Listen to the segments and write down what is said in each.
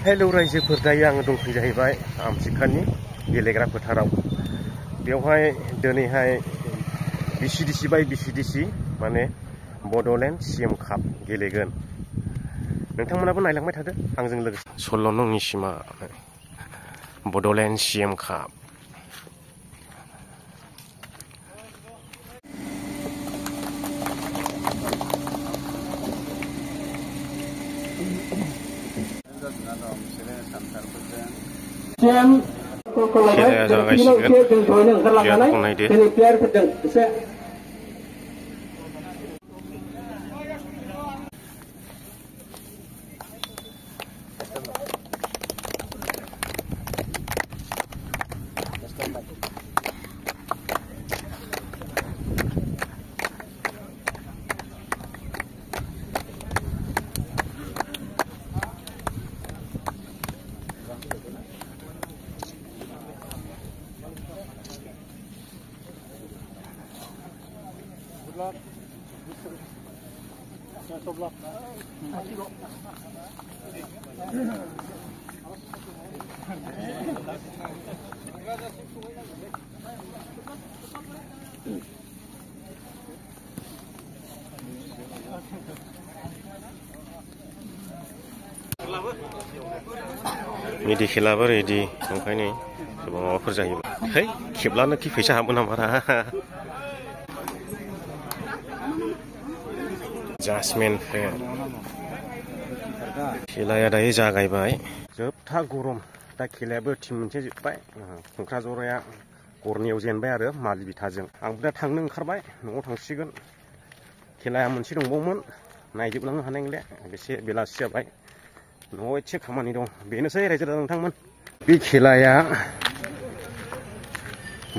Hello रायजोफोर, दायो आङो दंफैयो जाहैबाय आमसिखानि गेलेग्रा फोथाराव। बेवहाय दिनैहाय बिसिडिसि बाय बिसिडिसि माने बड'लेण्ड CM काप गेलेगोन। नोंथांमोनाबो नायलांबाय थादो आंजों लोगोसे। 16 नंनि सिमा बड'लेण्ड CM काप। खेलाया जागायसिगोन। प्लेयारफोरखौ नायदो। मिडि खेलाबो रेडि ओंखायनो गोबां माबाफोर जायो। है खेबलानो कि फैसा हाबो नामारा। जासमेन फेर खेलाया दायो जागायबाय। जोबथा गरम दा खेलायाबो टिम मोनसे जोब्बाय। क'क्राझाराया गरनैयाव जेनबाय आरो मालिबिथाजों। आंबो दा थांनो ओंखारबाय, न'आव थांसिगोन। खेलाया मोनसे दंबावोमोन, नायजोबलांनो हानाय नंला, एसे बेलासि जाबाय। न'आव एसे खामानि दं। बेनोसै रायजो राजा नोंथांमोन। बे खेलाया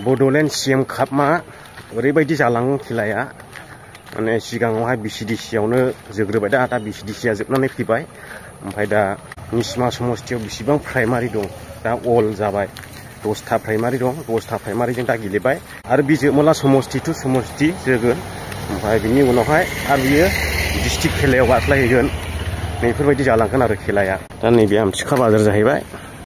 बड'लेण्ड CM कापआ ओरैबायदि जालाङो खेलाया, माने सिगाङावहाय बिसिडिसियावनो जोग्रोबाय, दा बिसिडिसिया जोबनानै फैबाय। ओमफ्राय दा निसिमा समस्थियाव बेसेबां प्राइमारि दं, दा अल जाबाय। 10था प्राइमारि दं, 10था प्राइमारिजों दा गेलेबाय। आरो बे जोबमोला समस्ति टु समस्ति जोगोन। ओमफ्राय बिनि उनावहाय आरो बियो डिस्ट्रिक्ट खेलायाव बास्लायहैगोन। बेफोरबायदि जालांगोन आरो खेलाया। दा नैबे आमथिखा बाजार जाहैबाय।